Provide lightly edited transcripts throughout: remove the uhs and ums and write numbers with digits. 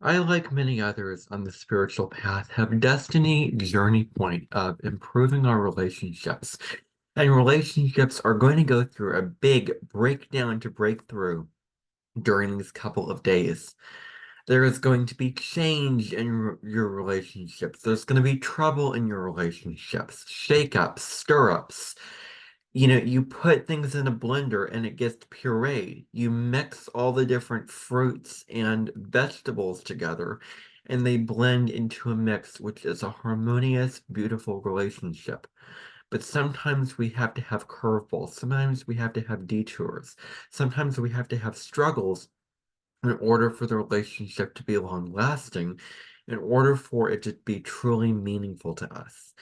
I, like many others on the spiritual path, have a destiny journey point of improving our relationships. And relationships are going to go through a big breakdown to breakthrough during these couple of days. There is going to be change in your relationships. There's going to be trouble in your relationships, shake-ups, stir-ups. You put things in a blender and it gets pureed. You mix all the different fruits and vegetables together, and they blend into a mix, which is a harmonious, beautiful relationship. But sometimes we have to have curveballs. Sometimes we have to have detours. Sometimes we have to have struggles in order for the relationship to be long lasting, in order for it to be truly meaningful to us.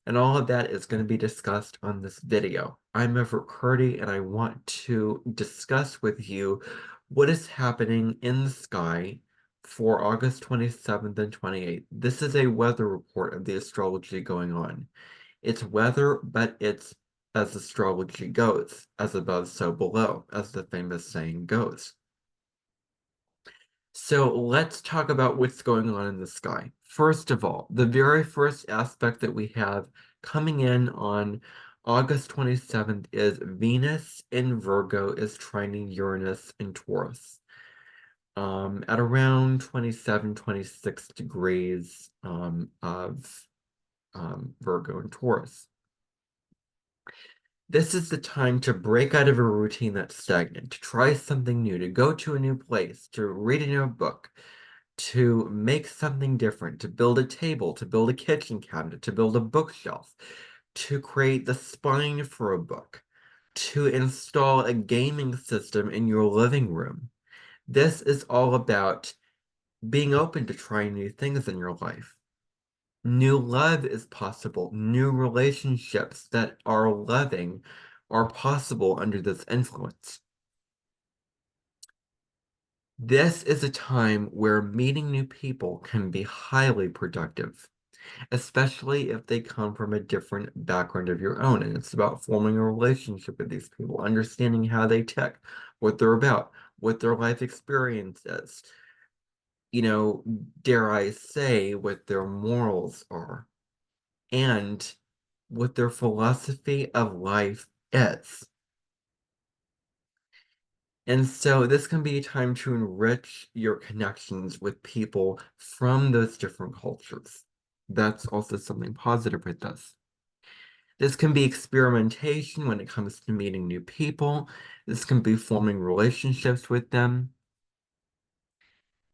And all of that is going to be discussed on this video. I'm Everett Curdy, and I want to discuss with you what is happening in the sky for August 27th and 28th. This is a weather report of the astrology going on. It's weather, but it's as astrology goes, as above, so below, as the famous saying goes. So let's talk about what's going on in the sky. First of all, the very first aspect that we have coming in on August 27th is Venus in Virgo is trining Uranus in Taurus, at around 27, 26 degrees of Virgo and Taurus. This is the time to break out of a routine that's stagnant, to try something new, to go to a new place, to read a new book, to make something different, to build a table, to build a kitchen cabinet, to build a bookshelf, to create the spine for a book, to install a gaming system in your living room. This is all about being open to trying new things in your life. New love is possible. New relationships that are loving are possible under this influence. This is a time where meeting new people can be highly productive, especially if they come from a different background of your own. And it's about forming a relationship with these people, understanding how they tick, what they're about, what their life experience is. You know, dare I say, what their morals are and what their philosophy of life is. And so this can be a time to enrich your connections with people from those different cultures. That's also something positive with this. This can be experimentation when it comes to meeting new people. This can be forming relationships with them.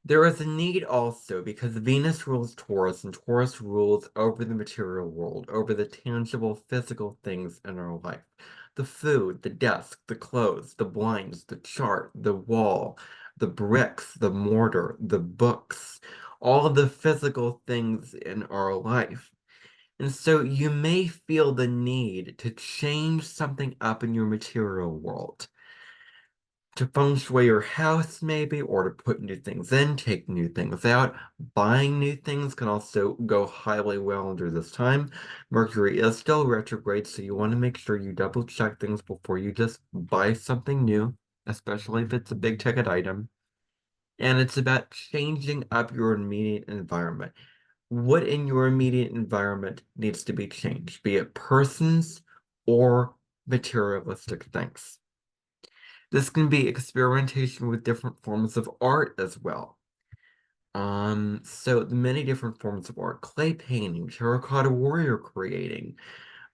There is a need also because Venus rules Taurus and Taurus rules over the material world, over the tangible physical things in our life. The food, the desk, the clothes, the blinds, the chart, the wall, the bricks, the mortar, the books, all of the physical things in our life. And so you may feel the need to change something up in your material world, to feng shui your house maybe, or to put new things in, take new things out. Buying new things can also go highly well under this time. Mercury is still retrograde, so you want to make sure you double check things before you just buy something new, especially if it's a big ticket item. And it's about changing up your immediate environment. What in your immediate environment needs to be changed, be it persons or materialistic things? This can be experimentation with different forms of art as well. So many different forms of art: clay painting, terracotta warrior creating,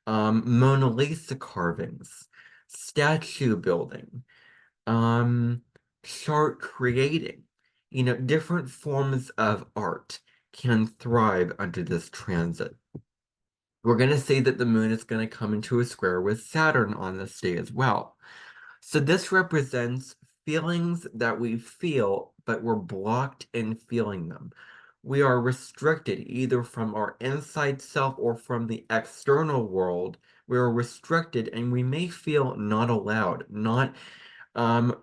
Mona Lisa carvings, statue building, um, chart creating. Different forms of art can thrive under this transit. We're going to see that the moon is going to come into a square with Saturn on this day as well. So this represents feelings that we feel, but we're blocked in feeling them. We are restricted either from our inside self or from the external world. We are restricted and we may feel not allowed, not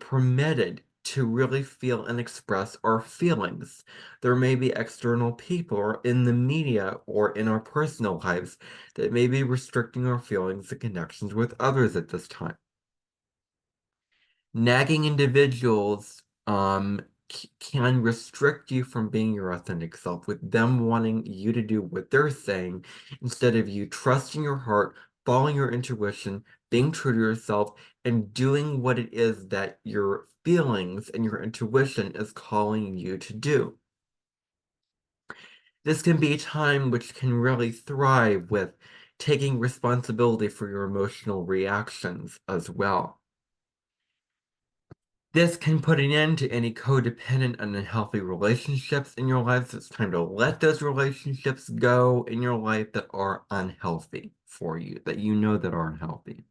permitted to really feel and express our feelings. There may be external people or in the media or in our personal lives that may be restricting our feelings and connections with others at this time. Nagging individuals can restrict you from being your authentic self, with them wanting you to do what they're saying instead of you trusting your heart, following your intuition, being true to yourself, and doing what it is that your feelings and your intuition is calling you to do. This can be a time which can really thrive with taking responsibility for your emotional reactions as well. This can put an end to any codependent and unhealthy relationships in your life. So it's time to let those relationships go in your life that are unhealthy for you, that you know that are unhealthy.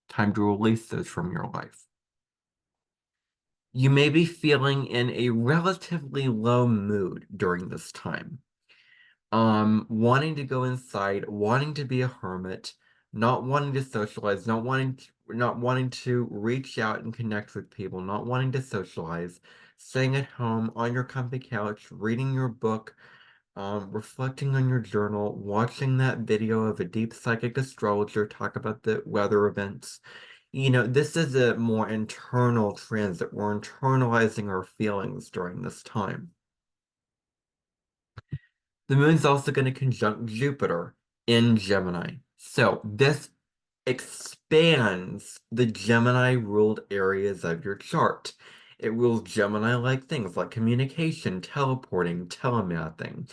Time to release those from your life. You may be feeling in a relatively low mood during this time. Wanting to go inside, wanting to be a hermit, not wanting to socialize, not wanting to reach out and connect with people, not wanting to socialize, staying at home on your comfy couch, reading your book, reflecting on your journal, watching that video of a deep psychic astrologer talk about the weather events. This is a more internal transit. We're internalizing our feelings during this time. The moon's also going to conjunct Jupiter in Gemini. So this expands the Gemini-ruled areas of your chart. It rules Gemini-like things like communication, teleporting, telemathing,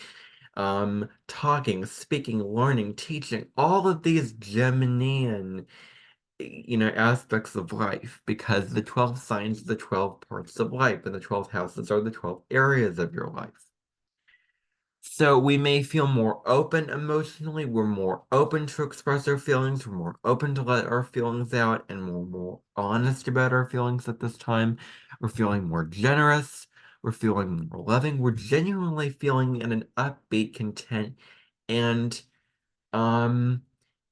talking, speaking, learning, teaching, all of these Geminian, aspects of life, because the 12 signs are the 12 parts of life, and the 12 houses are the 12 areas of your life. So we may feel more open emotionally. We're more open to express our feelings. We're more open to let our feelings out, and we're more honest about our feelings at this time. We're feeling more generous. We're feeling more loving. We're genuinely feeling in an upbeat, content, and um,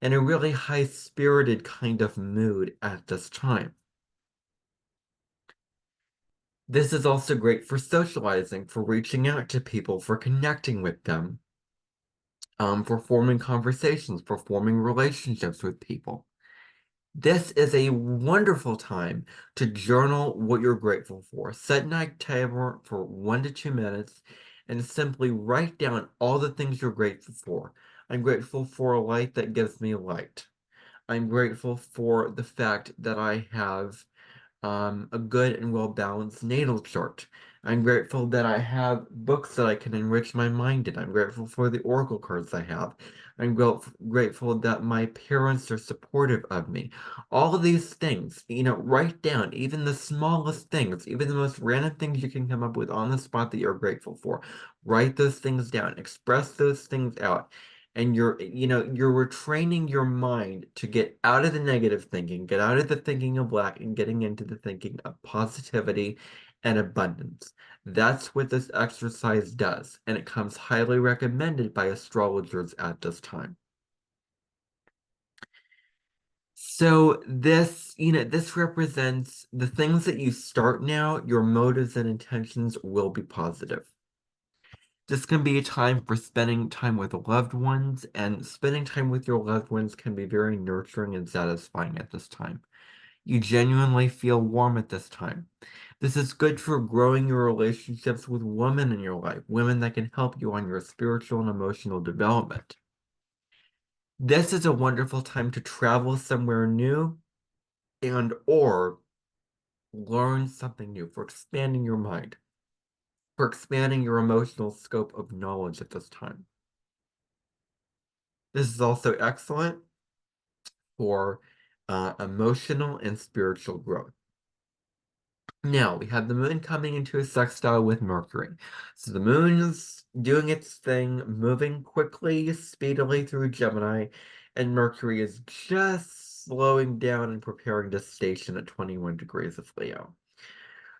in a really high-spirited kind of mood at this time. This is also great for socializing, for reaching out to people, for connecting with them. For forming conversations, for forming relationships with people. This is a wonderful time to journal what you're grateful for. Set a night timer for 1 to 2 minutes and simply write down all the things you're grateful for. I'm grateful for a light that gives me light. I'm grateful for the fact that I have a good and well-balanced natal chart. I'm grateful that I have books that I can enrich my mind in. I'm grateful for the oracle cards I have. I'm grateful that my parents are supportive of me. All of these things, write down even the smallest things, even the most random things you can come up with on the spot that you're grateful for. Write those things down, express those things out, and you're retraining your mind to get out of the negative thinking, get out of the thinking of lack, and getting into the thinking of positivity and abundance. That's what this exercise does, and it comes highly recommended by astrologers at this time. So this represents the things that you start now, your motives and intentions will be positive. This can be a time for spending time with loved ones, and spending time with your loved ones can be very nurturing and satisfying at this time. You genuinely feel warm at this time. This is good for growing your relationships with women in your life, women that can help you on your spiritual and emotional development. This is a wonderful time to travel somewhere new and or learn something new, for expanding your mind, for expanding your emotional scope of knowledge at this time. This is also excellent for emotional and spiritual growth. Now, we have the moon coming into a sextile with Mercury. So the moon's doing its thing, moving quickly, speedily through Gemini, and Mercury is just slowing down and preparing to station at 21 degrees of Leo.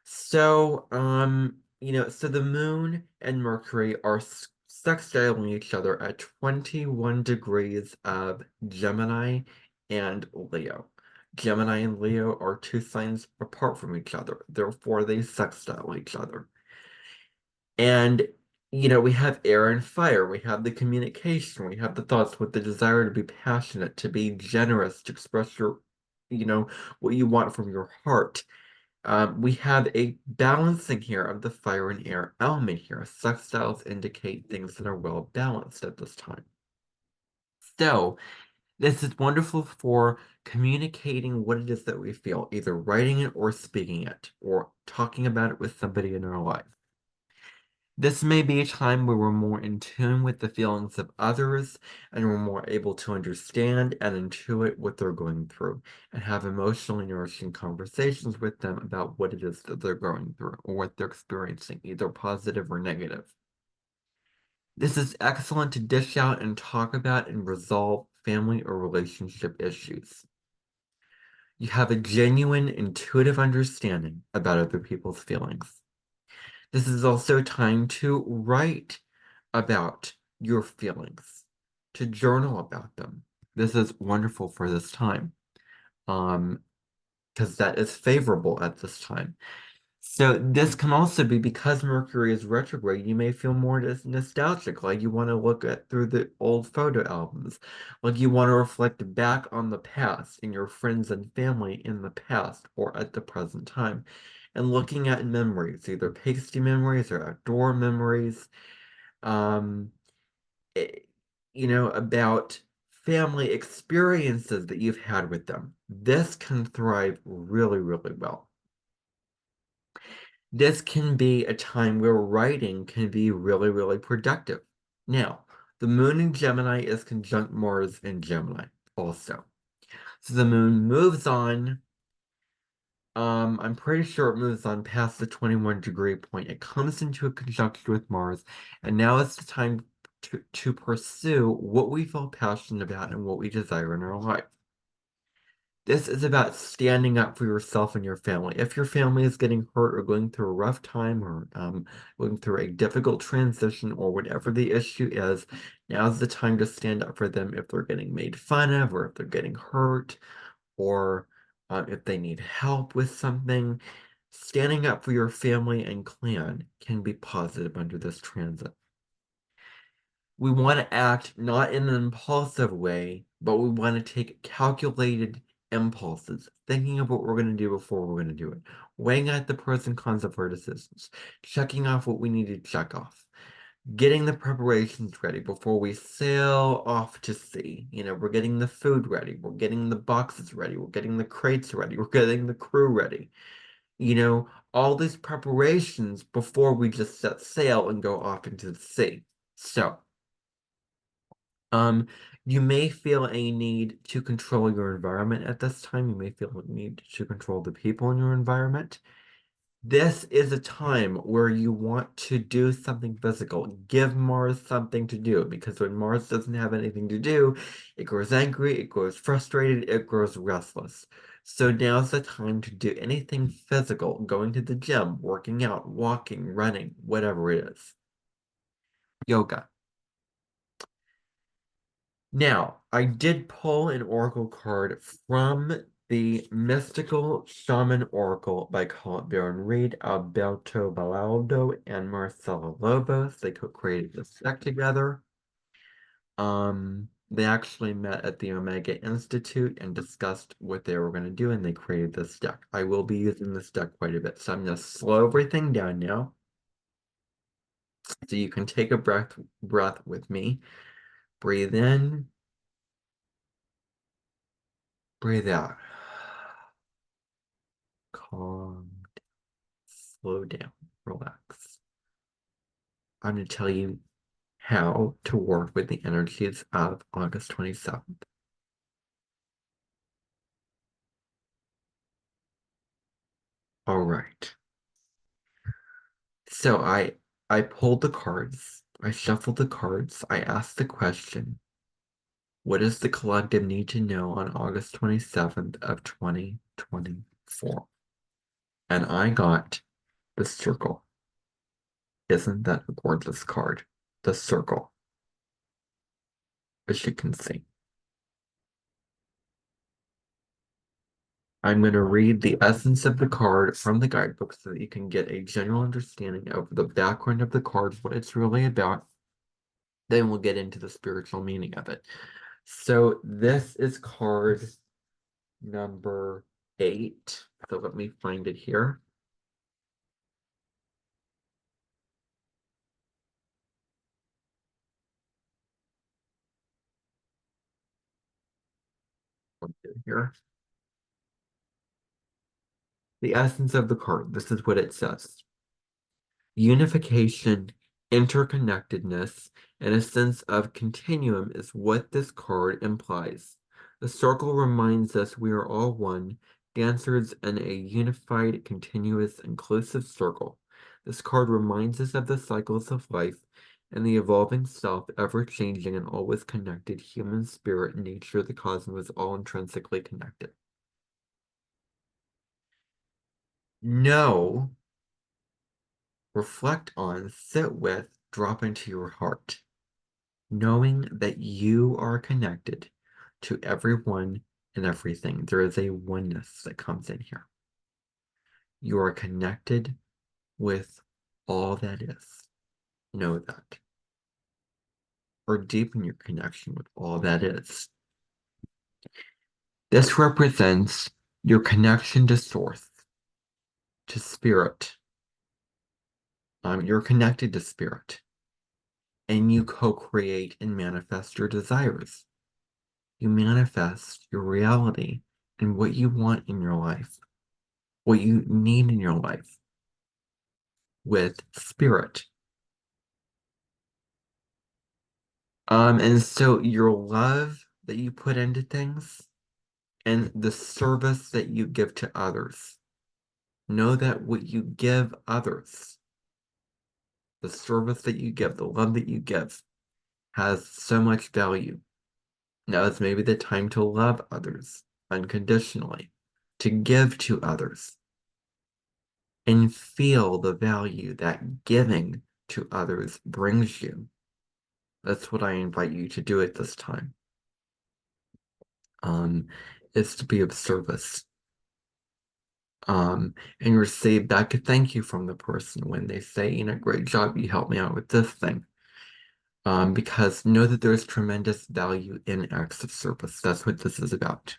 So, so the moon and Mercury are sextiling each other at 21 degrees of Gemini and Leo. Gemini and Leo are two signs apart from each other, therefore they sextile each other. And, we have air and fire, we have the communication, we have the thoughts with the desire to be passionate, to be generous, to express what you want from your heart. We have a balancing here of the fire and air element here. Sextiles indicate things that are well balanced at this time. So, this is wonderful for communicating what it is that we feel, either writing it or speaking it, or talking about it with somebody in our life. This may be a time where we're more in tune with the feelings of others and we're more able to understand and intuit what they're going through and have emotionally nourishing conversations with them about what it is that they're going through or what they're experiencing, either positive or negative. This is excellent to dish out and talk about and resolve family or relationship issues. You have a genuine, intuitive understanding about other people's feelings. This is also time to write about your feelings, to journal about them. This is wonderful for this time, because that is favorable at this time. So this can also be because Mercury is retrograde, you may feel more nostalgic, like you want to look at through the old photo albums, like you want to reflect back on the past and your friends and family in the past or at the present time, and looking at memories, either pasty memories or outdoor memories, um, eh, about family experiences that you've had with them. This can thrive really, really well. This can be a time where writing can be really, really productive. Now, the moon in Gemini is conjunct Mars in Gemini also. So the moon moves on. I'm pretty sure it moves on past the 21-degree point. It comes into a conjunction with Mars, and now it's the time to pursue what we feel passionate about and what we desire in our life. This is about standing up for yourself and your family. If your family is getting hurt or going through a rough time or going through a difficult transition or whatever the issue is, now's the time to stand up for them if they're getting made fun of or if they're getting hurt or if they need help with something. Standing up for your family and clan can be positive under this transit. We want to act not in an impulsive way, but we want to take calculated impulses, thinking of what we're going to do before we're going to do it, weighing out the pros and cons of our decisions, checking off what we need to check off, getting the preparations ready before we sail off to sea. We're getting the food ready, we're getting the boxes ready, we're getting the crates ready, we're getting the crew ready. All these preparations before we just set sail and go off into the sea. So, you may feel a need to control your environment at this time. You may feel a need to control the people in your environment. This is a time where you want to do something physical. Give Mars something to do, because when Mars doesn't have anything to do, it grows angry, it grows frustrated, it grows restless. So now's the time to do anything physical, going to the gym, working out, walking, running, whatever it is. Yoga. Now, I did pull an oracle card from the Mystical Shaman Oracle by Colin Baron Reed, Alberto Balaldo, and Marcelo Lobos. They co-created this deck together. They actually met at the Omega Institute and discussed what they were going to do, and they created this deck. I will be using this deck quite a bit, so I'm going to slow everything down now. So you can take a breath with me. Breathe in. Breathe out. Calm, slow down, relax. I'm going to tell you how to work with the energies of August 27th. All right. So I pulled the cards. I shuffled the cards. I asked the question, what does the collective need to know on August 27th of 2024? And I got the circle. Isn't that a gorgeous card? The circle, as you can see. I'm going to read the essence of the card from the guidebook so that you can get a general understanding of the background of the card, what it's really about. Then we'll get into the spiritual meaning of it. So this is card number 8. So let me find it here. Here. The essence of the card. This is what it says. Unification, interconnectedness, and a sense of continuum is what this card implies. The circle reminds us we are all one, dancers in a unified, continuous, inclusive circle. This card reminds us of the cycles of life and the evolving self, ever-changing and always connected human spirit, nature, the cosmos, all intrinsically connected. Know, reflect on, sit with, drop into your heart, knowing that you are connected to everyone and everything. There is a oneness that comes in here. You are connected with all that is. Know that. Or deepen your connection with all that is. This represents your connection to source, to spirit. You're connected to spirit, and you co-create and manifest your desires. You manifest your reality and what you want in your life, what you need in your life with spirit. And so your love that you put into things and the service that you give to others, know that what you give others, the service that you give, the love that you give, has so much value. Now is maybe the time to love others unconditionally, to give to others, and feel the value that giving to others brings you. That's what I invite you to do at this time. Is to be of service. And receive back a thank you from the person when they say, great job, you helped me out with this thing. Because know that there's tremendous value in acts of service. That's what this is about.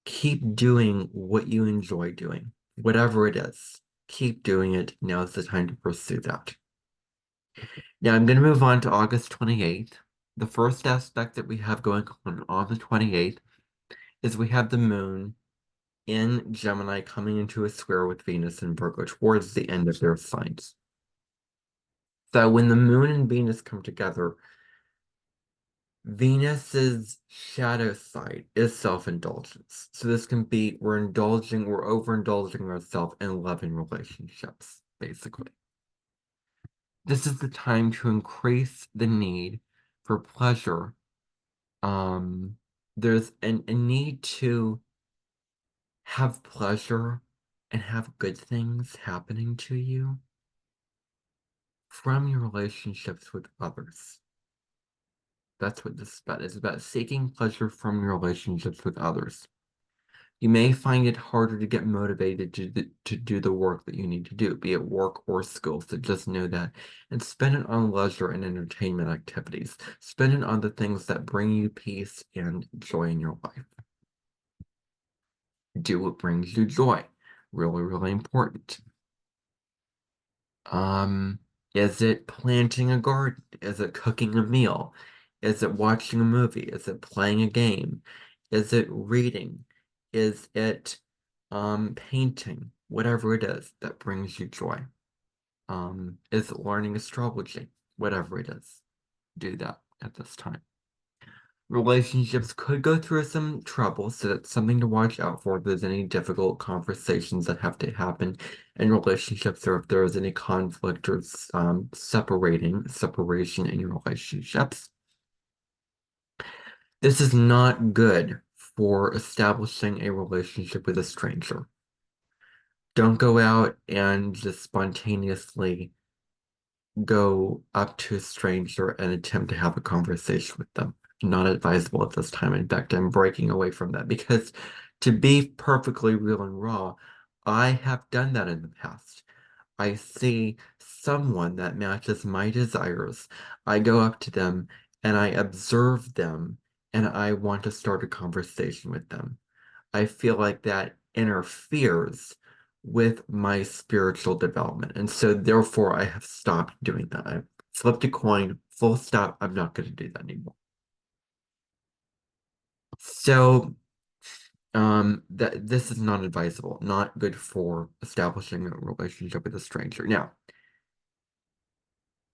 Keep doing what you enjoy doing, whatever it is. Keep doing it. Now's the time to pursue that. Now I'm going to move on to August 28th. The first aspect that we have going on the 28th is we have the moon in Gemini coming into a square with Venus and Virgo towards the end of their signs. So when the moon and Venus come together, Venus's shadow side is self-indulgence. So this can be we're overindulging ourselves in loving relationships, basically. This is the time to increase the need for pleasure. There's a need to have pleasure and have good things happening to you from your relationships with others. That's what this is about. It's about seeking pleasure from your relationships with others. You may find it harder to get motivated to do the work that you need to do, be it work or school. So just know that. And spend it on leisure and entertainment activities. Spend it on the things that bring you peace and joy in your life. Do what brings you joy. Really, really important. Is it planting a garden? Is it cooking a meal? Is it watching a movie? Is it playing a game? Is it reading? Is it painting? Whatever it is that brings you joy. Is it learning astrology? Whatever it is, do that at this time. Relationships could go through some trouble, so that's something to watch out for if there's any difficult conversations that have to happen in relationships, or if there's any conflict or separation in your relationships. This is not good for establishing a relationship with a stranger. Don't go out and just spontaneously go up to a stranger and attempt to have a conversation with them. Not advisable at this time. In fact, I'm breaking away from that because to be perfectly real and raw, I have done that in the past. I see someone that matches my desires. I go up to them and I observe them and I want to start a conversation with them. I feel like that interferes with my spiritual development. And so therefore I have stopped doing that. I flipped a coin, full stop. I'm not going to do that anymore. So that this is not advisable, not good for establishing a relationship with a stranger. Now,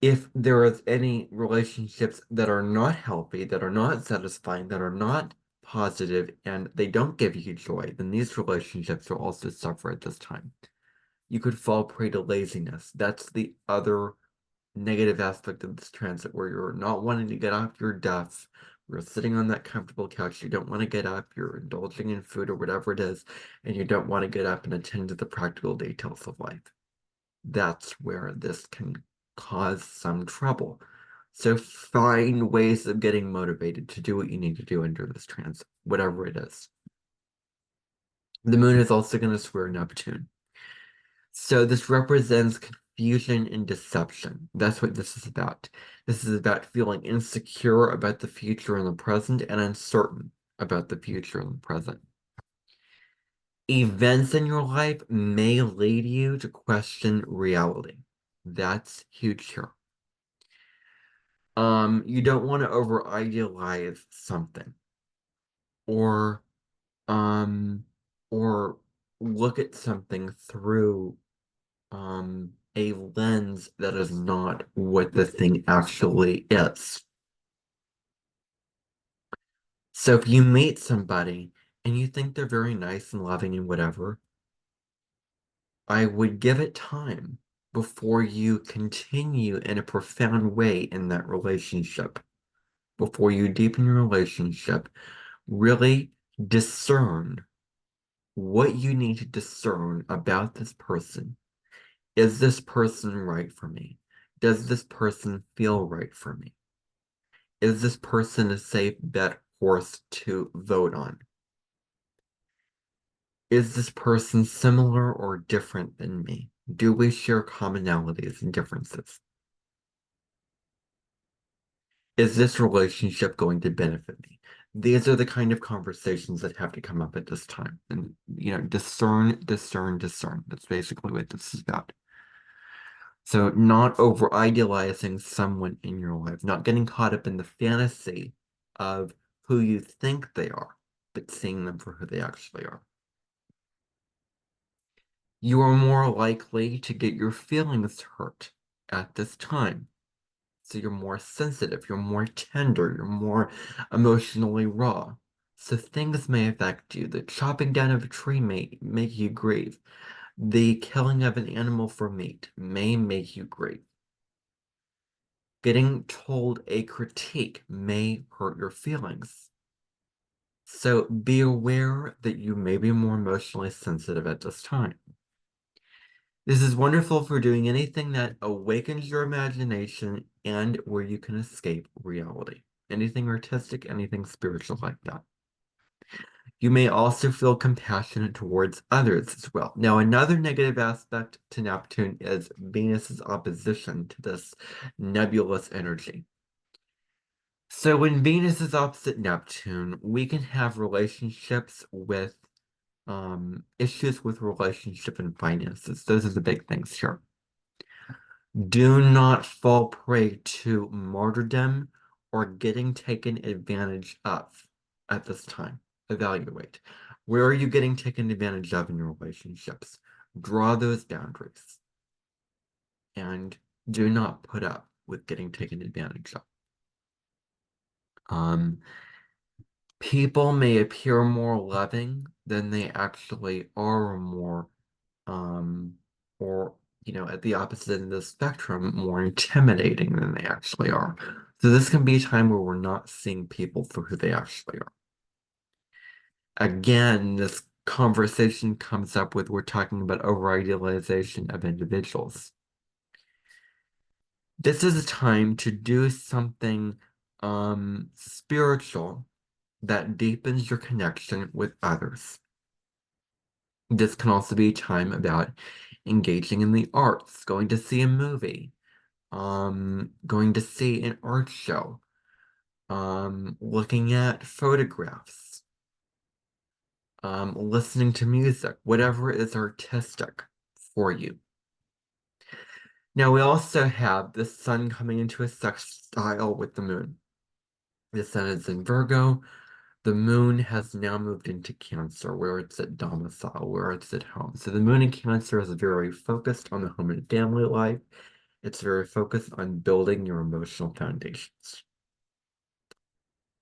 if there is any relationships that are not healthy, that are not satisfying, that are not positive, and they don't give you joy, then these relationships will also suffer at this time. You could fall prey to laziness. That's the other negative aspect of this transit, where you're not wanting to get off your duff. You're sitting on that comfortable couch. You don't want to get up. You're indulging in food or whatever it is, and you don't want to get up and attend to the practical details of life. That's where this can cause some trouble. So find ways of getting motivated to do what you need to do under this transit, whatever it is. The moon is also going to square Neptune. So this represents confusion and deception. That's what this is about. This is about feeling insecure about the future and the present and uncertain about the future and the present. Events in your life may lead you to question reality. That's huge here. You don't want to over idealize something or um or look at something through a lens that is not what the thing actually is. So if you meet somebody and you think they're very nice and loving and whatever, I would give it time before you continue in a profound way in that relationship. Before you deepen your relationship, really discern what you need to discern about this person. Is this person right for me? Does this person feel right for me? Is this person a safe bet horse to vote on? Is this person similar or different than me? Do we share commonalities and differences? Is this relationship going to benefit me? These are the kind of conversations that have to come up at this time. And, discern, discern, discern. That's basically what this is about. So not over idealizing someone in your life, not getting caught up in the fantasy of who you think they are, but seeing them for who they actually are. You are more likely to get your feelings hurt at this time. So you're more sensitive, you're more tender, you're more emotionally raw. So things may affect you. The chopping down of a tree may make you grieve. The killing of an animal for meat may make you grieve. Getting told a critique may hurt your feelings. So be aware that you may be more emotionally sensitive at this time. This is wonderful for doing anything that awakens your imagination and where you can escape reality. Anything artistic, anything spiritual like that. You may also feel compassionate towards others as well. Now, another negative aspect to Neptune is Venus's opposition to this nebulous energy. So when Venus is opposite Neptune, we can have relationships with issues with relationship and finances. Those are the big things here. Do not fall prey to martyrdom or getting taken advantage of at this time. Evaluate. Where are you getting taken advantage of in your relationships? Draw those boundaries and do not put up with getting taken advantage of. Um, People may appear more loving than they actually are, or more, or, at the opposite end of the spectrum, more intimidating than they actually are. So this can be a time where we're not seeing people for who they actually are. Again, this conversation comes up with we're talking about over-idealization of individuals. This is a time to do something spiritual that deepens your connection with others. This can also be a time about engaging in the arts, going to see a movie, going to see an art show, looking at photographs, listening to music, whatever is artistic for you. Now, we also have the sun coming into a sextile with the moon. The sun is in Virgo. The moon has now moved into Cancer, where it's at domicile, where it's at home. So the moon in Cancer is very focused on the home and family life. It's very focused on building your emotional foundations.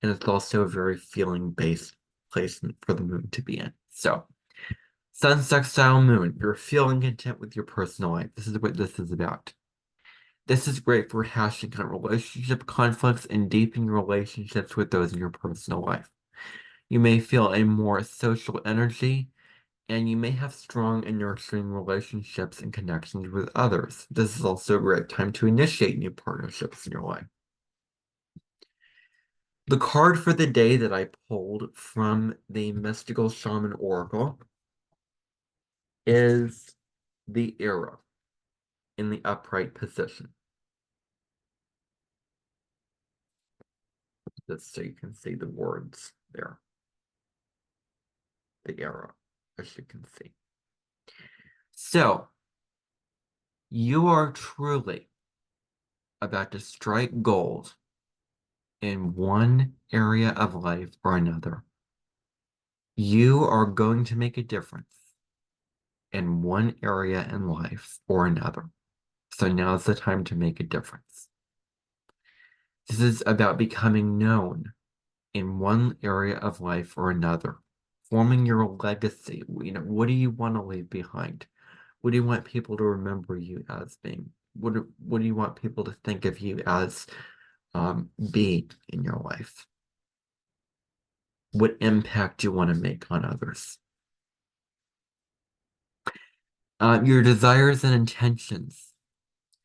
And it's also a very feeling-based placement for the moon to be in. So, sun sextile moon, you're feeling content with your personal life. This is what this is about. This is great for hashing out relationship conflicts and deepening relationships with those in your personal life. You may feel a more social energy, and you may have strong and nurturing relationships and connections with others. This is also a great time to initiate new partnerships in your life. The card for the day that I pulled from the Mystical Shaman Oracle is the arrow in the upright position. Just so you can see the words there. The arrow, as you can see. So, you are truly about to strike gold in one area of life or another. You are going to make a difference in one area in life or another. So now's the time to make a difference. This is about becoming known in one area of life or another, forming your legacy. What do you want to leave behind? What do you want people to remember you as being? What do you want people to think of you as being in your life? What impact do you want to make on others? Your desires and intentions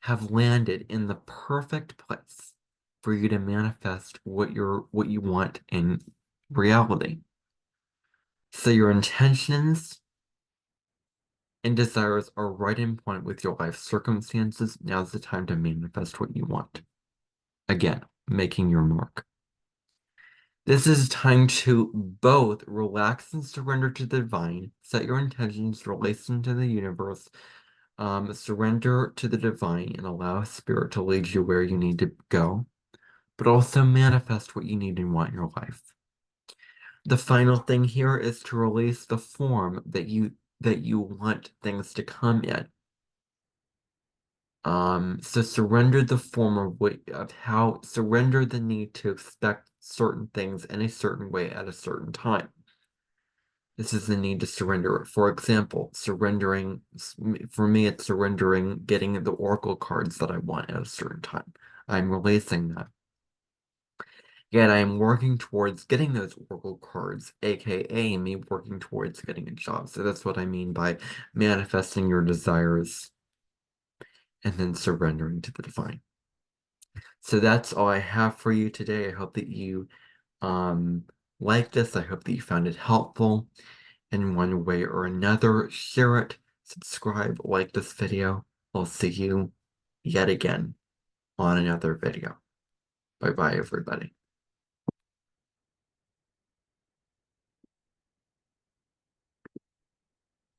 have landed in the perfect place for you to manifest what you want in reality. So your intentions and desires are right in point with your life circumstances. Now's the time to manifest what you want. Again, making your mark. This is time to both relax and surrender to the divine, set your intentions, release them to the universe, surrender to the divine, and allow spirit to lead you where you need to go, but also manifest what you need and want in your life. The final thing here is to release the form that you want things to come in. So surrender the form surrender the need to expect certain things in a certain way at a certain time. This is the need to surrender it. For example, for me, it's surrendering getting the oracle cards that I want at a certain time. I'm releasing that. Yet I am working towards getting those oracle cards, aka me working towards getting a job. So that's what I mean by manifesting your desires and then surrendering to the divine. So that's all I have for you today. I hope that you like this. I hope that you found it helpful in one way or another. Share it, subscribe, like this video. I'll see you yet again on another video. Bye-bye, everybody.